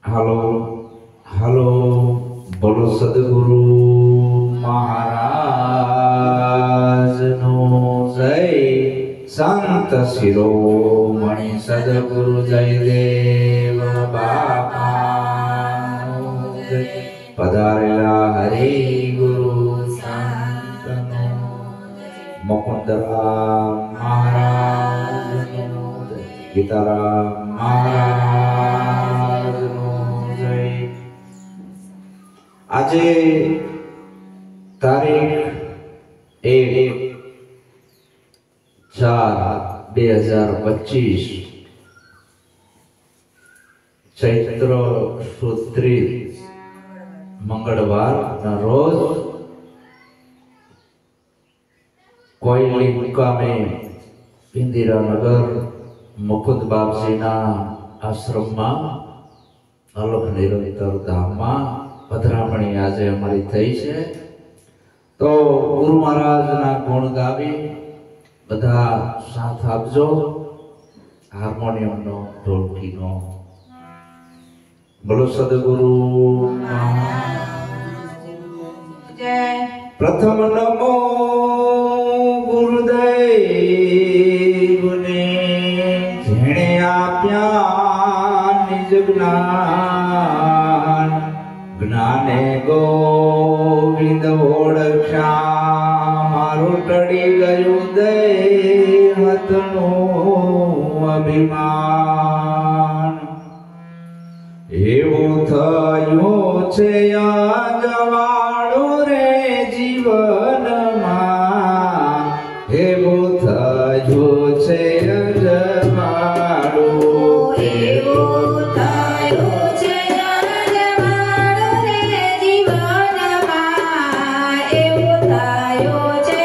હાલો હાલો બોલો સદગુરુ મહારાજનો જય સંત શિરોમણિ સદગુરુ જયદેવ બાપાનો જય પધારેલા હરિ ગુરુ સંતનો મુકુંદરામ મહારાજનો જય ગીતારામ મહારાજનો જય। આજે તારીખ 1/4/2025 ચૈત્ર સુદ 30 મંગળવારના રોજ કોયલી મુકામે ઇન્દિરાનગર મુકુંદ બાપજીના આશ્રમમાં અલોક નિરંતર ધામમાં પધરામણી આજે અમારી થઈ છે। તો ગુરુ મહારાજના ગુણ ગાવી બધા સાથ આપજો। હાર્મોનિયમનો ઢોલકીનો બોલો સદગુરુ જય। પ્રથમ નમો ગુરુદેવને જેણે આપ્યા નિજ જ્ઞાન જ્ઞાને ગોવિંદ ઓળખ્યા મારું ટળી ગયું દેહતનું અભિમાન એવું થયું છે અજવાળું રે જીવનમાં એવું થયું છે અજવાળું એવું થયું છે અજવાળું રે જીવનમાં એવું થયું છે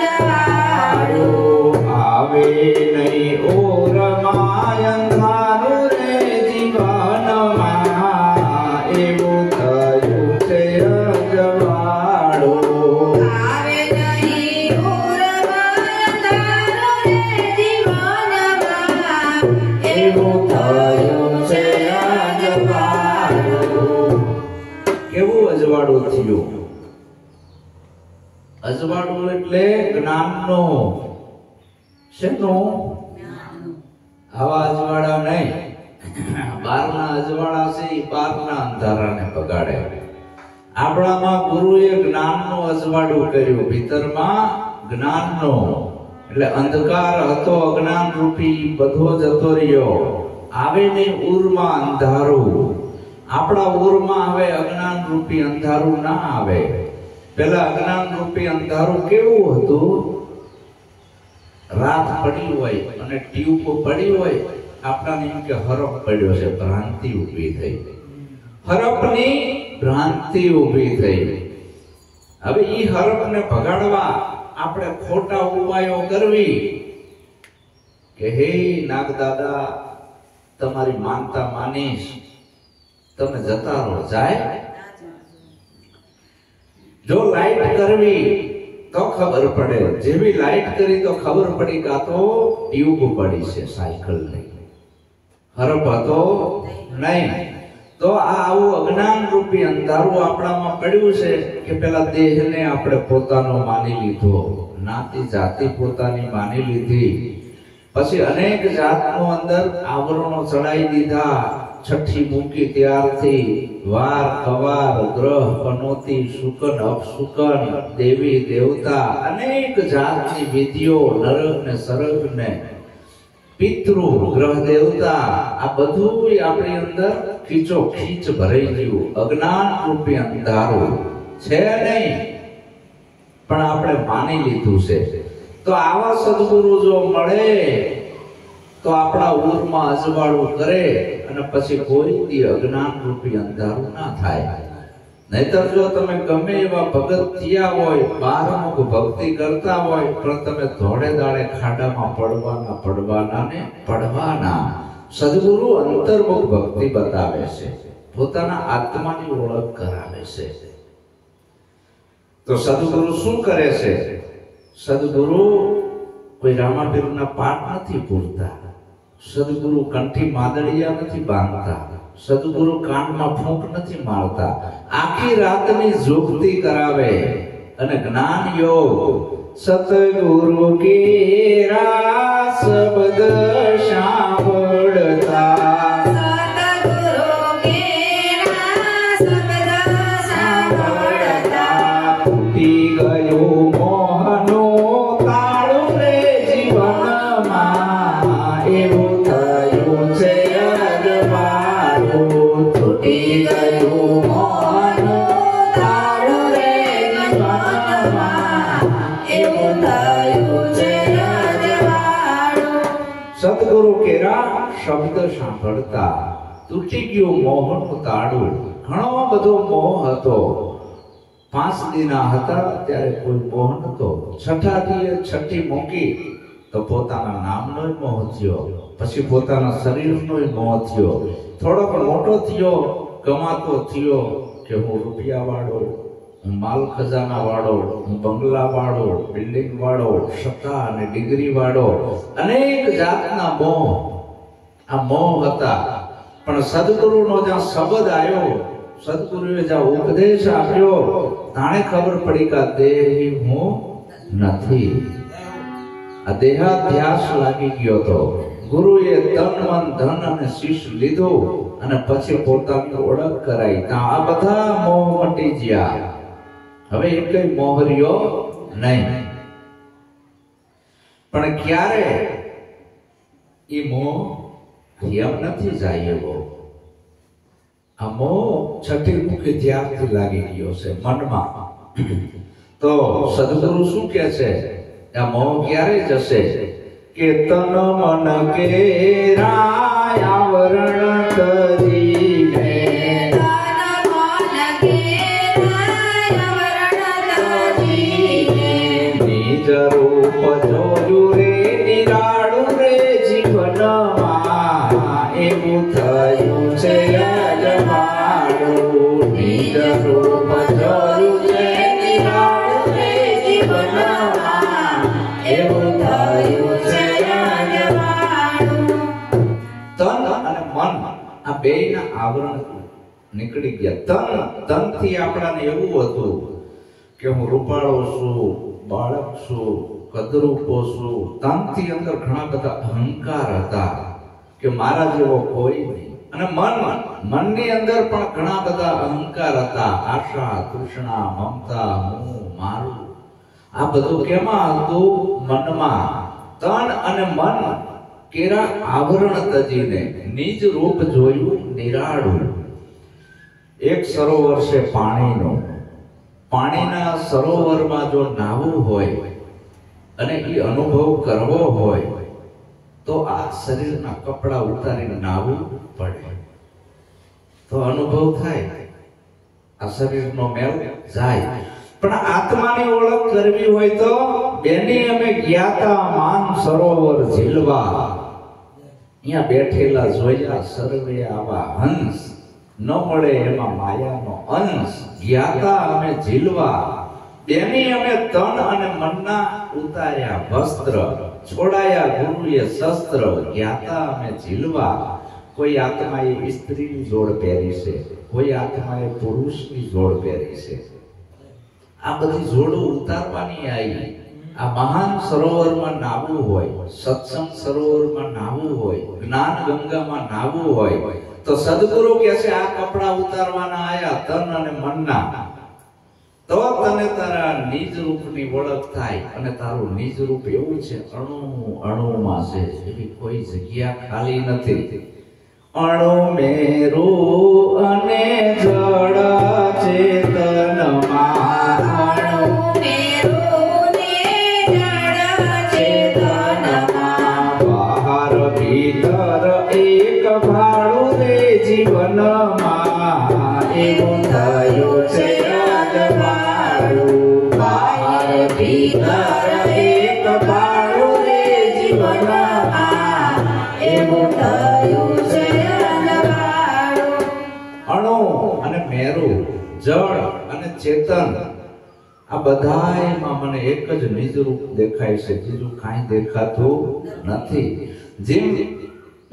અજવાળું આવે નહીં ઓરમાં અંધારું રે જીવનમાં એવું થયું છે અજવાળું આવે નહીં ઉરમાં અંધારું રે જીવનમાં એવું થયું છે અજવાળું। કેવું અજવાળું થયું? અજવાળું એટલે જ્ઞાનનો શેનું? આવા અજવાળા નહીં, બારના અજવાળા છે એ બારના અંધારાને બગાડે। આપણામાં ગુરુએ જ્ઞાનનો અજવાળું કર્યું, ભીતરમાં જ્ઞાનનો, એટલે અંધકાર હતો અજ્ઞાન રૂપી બધો જતો રહ્યો। આવે ને ઉરમાં અંધારું, આપણા ઉરમાં હવે અજ્ઞાન રૂપી અંધારું ના આવે। પેલા અજ્ઞાન રૂપી અંધારું કેવું હતું? રાત પડી હોય અને ટ્યુબ પડી હોય, આપણાને એમ કે હરફ પડ્યો છે, ભ્રાંતિ ઊભી થઈ, હરફની ભ્રાંતિ ઊભી થઈ। હવે ઈ હરફને ભગાડવા આપણે ખોટા ઉપાયો કરવી કે હે નાગદાદા તમારી માનતા માનીશ, તમે જતા રહો, જાય। જો લાઈટ કરવી તો ખબર પડે, જેવી લાઈટ કરી તો ખબર પડી કે આ તો ટ્યુબ પડી છે સાયકલ ની, હરફ હતો નહીં। તો આ આવું અજ્ઞાન રૂપી અંધારું આપણામાં પડ્યું છે કે પેલા દેહને આપણે પોતાનો માની લીધો, નાતી જાતિ પોતાની માની લીધી, પછી અનેક જાતનું અંદર આવરણો ચડાઈ દીધા, છઠ્ઠી મૂકી ત્યારથી વાર અવાર ગ્રહ પનોતી શુકન અપશુકન દેવી દેવતા અનેક જાતની વિધિઓ, નરક ને સરક ને પિતૃ ગ્રહ દેવતા, આ બધું આપણી અંદર ખીચો ખીચ ભરાઈ ગયું। અજ્ઞાન રૂપી અંધારું છે નહીં, પણ આપણે માની લીધું છે। તો આવા સદગુરુ જો મળે તો આપણા ઉરમાં અજવાળું કરે અને પછી કોઈ દી અજ્ઞાન રૂપી અંધારું ના થાય। નહીતર જો તમે ગમે એવા ભગત થયા હોય, બહારમુખ ભક્તિ કરતા હોય, પણ તમે ધોળે દાડે ખાડામાં પડવાના ને પડવાના। સદગુરુ અંતર્મુખ ભક્તિ બતાવે છે, પોતાના આત્માની ઓળખ કરાવે છે। તો સદગુરુ શું કરે છે? સદગુરુ કોઈ રામાપીરના પાઠ નથી પૂરતા, સદગુરુ કંઠી માદળિયા નથી બાંધતા, સદગુરુ કાનમાં ફૂંક નથી મારતા, આખી રાતની જોગતી કરાવે અને જ્ઞાન યોગ સતગુરુ કેરા શબ્દ સાંભળતા સતગુરુ કેરા શબ્દ સાંભળતા તૂટી ગયું મોહનું તાળું રે જીવનમાં, એવું થયું છે અજવાળું. તૂટી ગયું મોહનું તાળું રે જીવનમાં, એવું થયું છે અજવાળું. સદગુરુ કેરા શબ્દ સાંભળતા તૂટી ગયું મોહનું તાળું. ઘણો બધો મોહ હતો. 5 દિના હતા ત્યારે કોઈ મોહ નતો. છઠ્ઠા દીએ છઠ્ઠી મૂકી તો પોતાના નામનો મોહ થયો, પછી પોતાના શરીરનો મોહ થયો. થોડોક મોટો થયો, કમાતો થયો કે હું રૂપિયા વાળો, હું માલ ખજાના વાળો, હું બંગલા વાળો, બિલ્ડિંગ વાળો, સત્તા અને ડિગ્રી વાળો, અનેક જાતના મોહ. આ મોહ હતા. પણ સદગુરુનો જ્યાં શબ્દ આવ્યો, સદગુરુએ જ્યાં ઉપદેશ આપ્યો, તાણે ખબર પડી કે આ દેહી હું નથી. આ દેહાધ્યાસ લાગી ગયો તો ગુરુએ તન મન ધન અને શીશ લીધો અને પછી પોતાની ઓળખ કરાઈ. ત્યાં આ બધા મોહ મટી ગયા. હવે એટલે મોહ રહ્યો નહીં. પણ ક્યારે એ મોહ એમ નથી જાય એવો. આ મોહ છઠ્ઠી મુખી ત્યારથી લાગી ગયો છે મનમાં. તો સદગુરુ શું કહે છે? આ મોહ ક્યારે જશે? કે તન મન કેરા આવરણ તજીને, તન મન કેરા આવરણ તજીને, નિજ રૂપ જોયું રે નિરાળું રે જીવનમાં, એવું થયું છે અજવાળું. નિજ રૂપ જોયું રે નિરાળું રે જીવનમાં, એવું થયું છે અજવાળું. તન અને મન આ બેયના આવરણ નીકળી ગયા. તનથી આપણાને એવું હતું કે હું રૂપાળો છું, બાળક છું, કદરૂપો છું. તનથી અંદર ઘણા બધા અહંકાર હતા કે મારા જેવો કોઈ નહીં. અને મનની અંદર પણ ઘણા બધા અહંકાર હતા. આશા, તૃષ્ણા, મમતા, હું, મારું. આ બધું કેમાં હતું? મનમાં. તન અને મન કેરા આવરણ તજીને નિજ રૂપ જોયું નિરાળું. એક સરોવર છે પાણીનું. પાણીના સરોવરમાં જો નાહવું હોય અને એ અનુભવ કરવો હોય તો આ શરીરના કપડા ઉતારીને નાહવું પડે, તો અનુભવ થાય. આ શરીરનો મેલ જાય. પણ આત્માની ઓળખ કરવી હોય તો બેની અમે જ્ઞાતા માન સરોવર ઝીલવા. અહીંયા બેઠેલા જોયા સર્વે આવા હંસ, ન મળે એમાં માયાનો અંશ. જ્ઞાતા અમે ઝીલવા. બેની અમે તન અને મનના ઉતાર્યા વસ્ત્ર, છોડાયા ગુરુએ શસ્ત્ર. જ્ઞાતા અમે ઝીલવા. કોઈ આત્માએ સ્ત્રીની જોડ પહેરી છે, કોઈ આત્માએ પુરુષની જોડ પહેરી છે. આ બધી જોડો ઉતારવાની આવી. આ મહાન સરોવરમાં નાહવું હોય, સત્સંગ સરોવરમાં નાહવું હોય, જ્ઞાન ગંગામાં નાહવું હોય તો સદગુરુ કહે છે આ કપડા ઉતારવાના આયા તન અને મનના. તો તને તારા નિજ રૂપની ઓળખ થાય. અને તારું નિજ રૂપ એવું છે અણુ અણુમાં છે, એવી કોઈ જગ્યા ખાલી નથી. અણુ મેરું અને જળ ચેતનમાં, અણુ મેરું ને જળ ચેતનમાં, બહાર ભીતર એક ભાળું રે જીવનમાં, એવું થયું છે અજવાળું. બહાર ભીતર એક ભાળું રે જીવનમાં, એવું થયું છે અજવાળું. અણુ અને મેરુ, જળ અને ચેતન, આ બધાયમાં મને એક જ નિજ રૂપ દેખાય છે, બીજું કાંઈ દેખાતું નથી. જેમ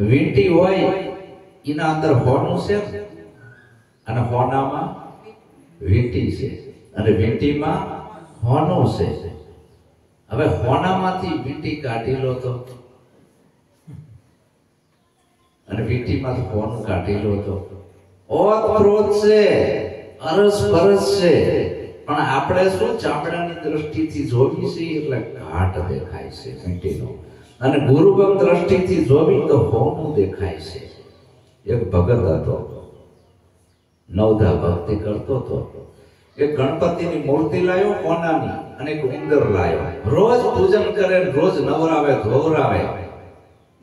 વીંટી હોય એના અંદર હોનું છે અને હોનામાં વીંટી છે અને વીંટીમાં હોનું છે. હવે હોનામાંથી વીંટી કાઢી લો તો અને વીંટીમાં હોનું કાઢી લો તો ઓતપ્રોત છે, અરસ પરસ છે. પણ આપણે શું ચામડાની દ્રષ્ટિથી જોવી છે એટલે ઘાટ દેખાય છે વીંટીનો, અને ગુરુગમ દ્રષ્ટિથી જોવી તો હોનું દેખાય છે. એક ભગત હતો, નવધા ભક્તિ કરતો હતો. એક ગણપતિની મૂર્તિ લાવ્યો કોનાની અને એક ઉંદર લાવ્યો. રોજ પૂજન કરે, રોજ નવરાવે ધોવરાવે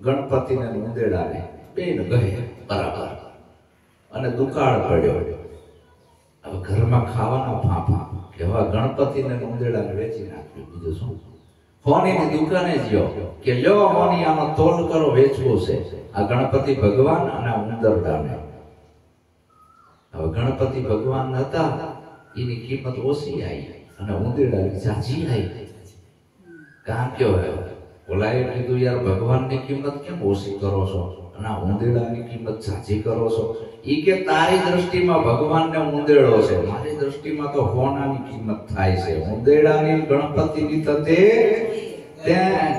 ગણપતિને ઉંદેડાને, બેન ગહે બરાબર. અને દુકાળ પડ્યો. હવે ઘરમાં ખાવાના ફાંફા કે હવે ગણપતિને ઉંદેડાને વેચી નાખ્યું. બીજું શું? હોનીની દુકાને ગયો કે લ્યો હોની આનો તોલ કરો, વેચવો છે આ ગણપતિ ભગવાન અને આ ઉંદરડાને. હવે ગણપતિ ભગવાન હતા એની કિંમત ઓછી આવી અને ઉંદરડાની ઝાઝી આવી. કાં કયો ઓલાએ કીધું યાર ભગવાનની કિંમત કેમ ઓછી કરો છો અને આ ઉંદરડાની કિંમત ઝાઝી કરો છો? ઈ કે તારી દ્રષ્ટિમાં ભગવાનને ઉંદેડો છે, મારી દ્રષ્ટિમાં તો હોનાની કિંમત થાય છે. ઉંદેડાની ગણપતિની તતે ત્યાં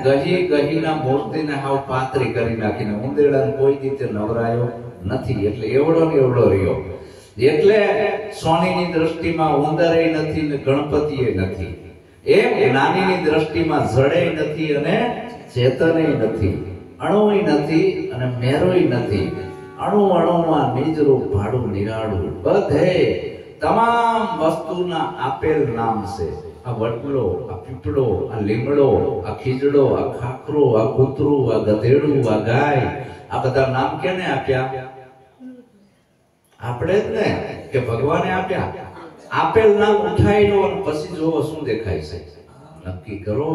ગહીના મૂર્તિને હાવ પાતરી કરી નાખીને ઉંદેડાને કોઈ રીતે નવરાયો નથી. એટલે એવડો ને એવડો રહ્યો. એટલે સોનીની દ્રષ્ટિમાં ઉંદરે નથી ને ગણપતિએ નથી. એમ જ્ઞાનીની દ્રષ્ટિમાં જડે નથી અને ચેતને નથી, અણુય નથી અને મેરોય નથી. અણુ અણુમાં નિજરૂપ ભાડું નિરાળું. બધે તમામ વસ્તુના આપેલ નામ છે. આ વડલો, આ પીપળો, આ લીમડો, આ ખીજડો, આ ખાખરો, આ કૂતરું, આ ગધેડું, આ ગાય, આ બધા નામ કેને આપ્યા? આપણે જ ને, કે ભગવાને આપ્યા? આપેલ નામ ઉઠાઈ લો અને પછી જોવો શું દેખાય છે. નક્કી કરો.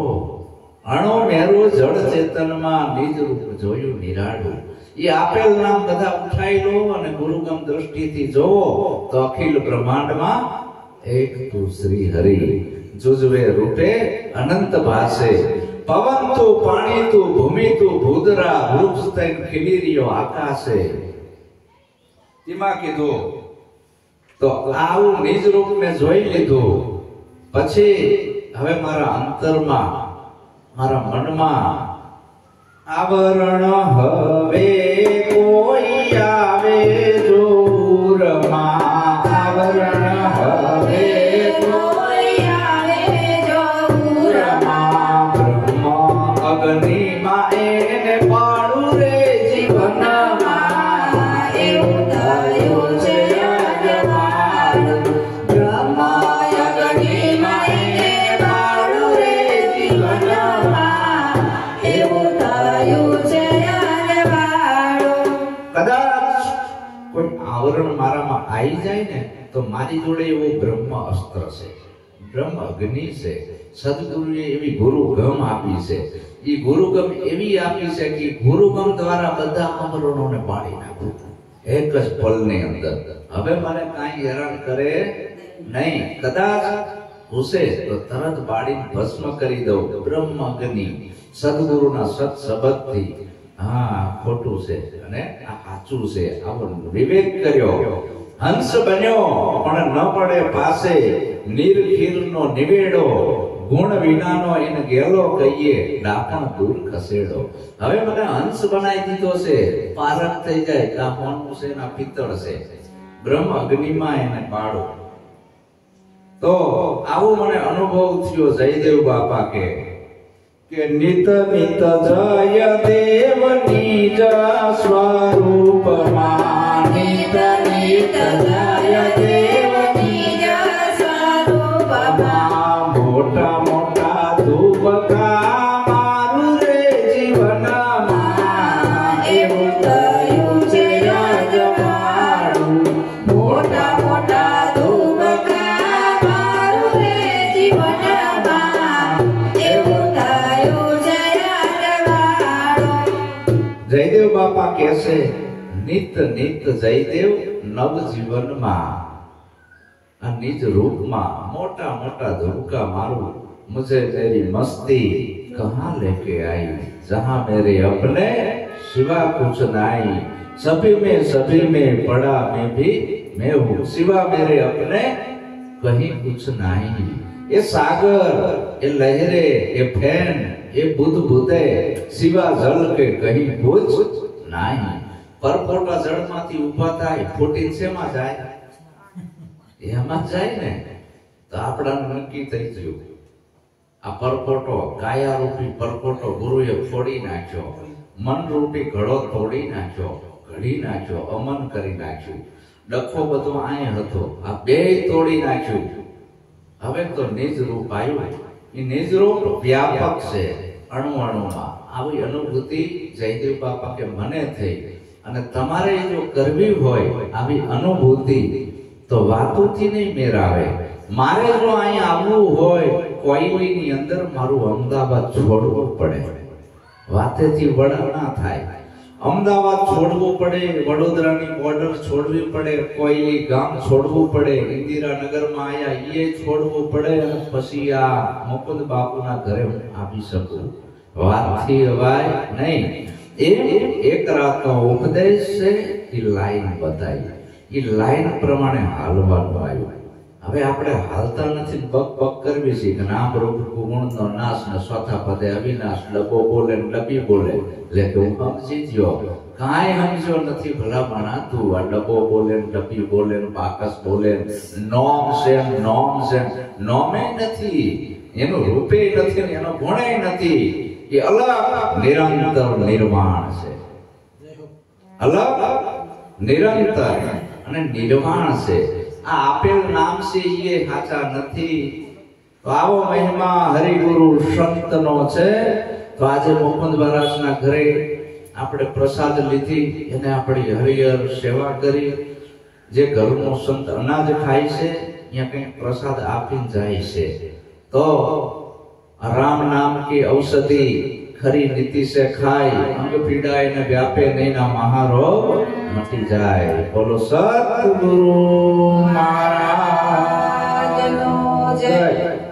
અણુ મેરુ જળ ચેતનમાં નિજ રૂપ જોયું નિરાળું. એ આપેલ નામ બધા ઉઠાઈ લો અને ગુરુગમ દ્રષ્ટિથી જોવો તો અખિલ બ્રહ્માંડમાં એક તું શ્રી હરિ જુજવે રૂપે અનંત ભાસે. પવન તું, પાણી તું, ભૂમિ તું, ભૂદરા, વૃક્ષ તૈન ખીલી રહ્યો આકાશે. એમાં કીધું તો આવું નિજ રૂપ મેં જોઈ લીધું. પછી હવે મારા અંતરમાં, મારા મનમાં આવરણ હવે કોઈ આવે જોરમાં. આવરણ હવે કોઈ આવે જોરમાં. બ્રહ્મ અગ્નિમાં એને પાડું રે જીવનમાં. એવું થયું છે અજવાળું. બ્રહ્મ અગ્નિમાં એને પાડું રે જીવનમાં. એવું થયું છે અજવાળું. કદાચ કોઈ આવરણ મારામાં આવી જાય ને તો મારી જોડે એવું બ્રહ્મ અસ્ત્ર છે, બ્રહ્મ અગ્નિ છે. સદગુરુએ એવી ગુરુગમ આપી છે. એ ગુરુગમ એવી આપી છે કે ગુરુગમ દ્વારા બધા આવરણોને પાડી નાખું એક જ પલની અંદર. હવે મને કાંઈ હેરાન કરે નહીં. કદાચ ઘૂસે તો તરત બાળીને ભસ્મ કરી દઉં. બ્રહ્મ અગ્નિ સદગુરુના સત શબ્દથી. હા, ખોટું છે અને આ સાચું છે, આવો વિવેક કર્યો. હંસ બન્યો પણ ન પડે પાસે, નિર્ખીરનો નિવેડો, ગુણ વિનાનો એને ગેલો કહીએ, ડાપણ દૂર ખસેડો. હવે મને હંસ બનાવી દીધો છે, પારક થઈ જાય કે આ હોનું છે ને આ પિત્તળ છે. બ્રહ્મ અગ્નિમાં એને પાડો. તો આવો મને અનુભવ થયો. જયદેવ બાપા કે નિત નિત જય દેવ નિજ સ્વરૂપમાં. નિત નિત જય દેવ નિજ સ્વરૂપમાં. મોટા મોટા ધૂપકા મારું રે જીવનમાં. એવું થયું છે અજવાળું. મોટા મોટા ધૂપકા મારું રે જીવનમાં. એવું થયું છે અજવાળું. જયદેવ બાપા કહેશે નિત નિત જયદેવ નવ જીવનમાં. આ નિજ રૂપમાં મોટા મોટા ધુમકા મારું. મુझे तेरी मस्ती कहाँ लेके आई, जहां मेरे अपने सिवा कुछ नहीं. सभी में पड़ा मैं हूँ, सिवा मेरे अपने कहीं कुछ नहीं। ये सागर, ये लहरे, ये फैन, ये बुदबुदे, सिवा जल के कहीं कुछ नहीं। परपोटा जळमांथी ઊભા થાય, ફૂટીને શેમાં જાય? એમાં જાય ને, તો આપણાનું નક્કી થઈ ગયું. આ પરપોટો, કાયારૂપી પરપોટો ગુરુએ ફોડી નાખ્યો, મનરૂપી ઘડો તોડી નાખ્યો, ઘડી નાખ્યો, અમન કરી નાખ્યું. ડખો બધો આય હતો, આ બે તોડી નાખ્યું. હવે તો નિજ રૂપ આવ્યું. એ નિજ રૂપ વ્યાપક છે, અણુ અણુમાં. આવી અનુભૂતિ જયદેવ બાપા કે મને થઈ. અને તમારે જો કરવી હોય આવી અનુભૂતિ તો વાતોથી નહીં મેર આવે. મારે જો અહીંયા આવવું હોય કોઈની અંદર મારું અમદાવાદ છોડવું પડે, વાતેથી વડા ના થાય. અમદાવાદ છોડવું પડે, વડોદરાની બોર્ડર છોડવી પડે, કોઈલી ગામ છોડવું પડે, ઇન્દિરાનગરમાં આયા એ છોડવું પડે, અને પછી આ મુકુંદ બાપુના ઘરે હું આવી શકું. વાતથી અવાય નહીં. એક રાતનો ઉપદેશ છે, એ લાઈન બતાવી. એ લાઈન પ્રમાણે હાલવાનું આવ્યું. હવે આપણે હાલતા નથી, બક બક કરવી છે કે નામ રૂપ ગુણનો નાશ ને ચોથા પદે અવિનાશ, ડબ્બો બોલે ને ડબ્બી બોલે. એટલે કે હું સમજી ગયો, કાંઈ સમજો નથી ભલામણા તું. આ ડબ્બો બોલે ને ડબ્બી બોલે ને બાકસ બોલે, નોમ છે નોમે નથી, એનું રૂપે નથી ને એનો ગુણે નથી. એ અલગ નિરંતર નિર્માણ છે, અલગ નિરંતર અને નિર્માણ છે. આ આપેલ નામ છે એ સાચા નથી. તો આવો મહિમા હરિગુરુ સંતનો છે. તો આજે મુકુંદ મહારાજના ઘરે આપણે પ્રસાદ લીધી, એને આપણી હરિહર સેવા કરી. જે ઘરનો સંત અનાજ ખાય છે અહીંયા કંઈક પ્રસાદ આપીને જાય છે. તો राम नाम की औषधि खरी नीति से खाई, अंग पीड़ाए न व्यापे नहीं ना महारोग मटी जाए। बोलो सतगुरु महाराज नो जय।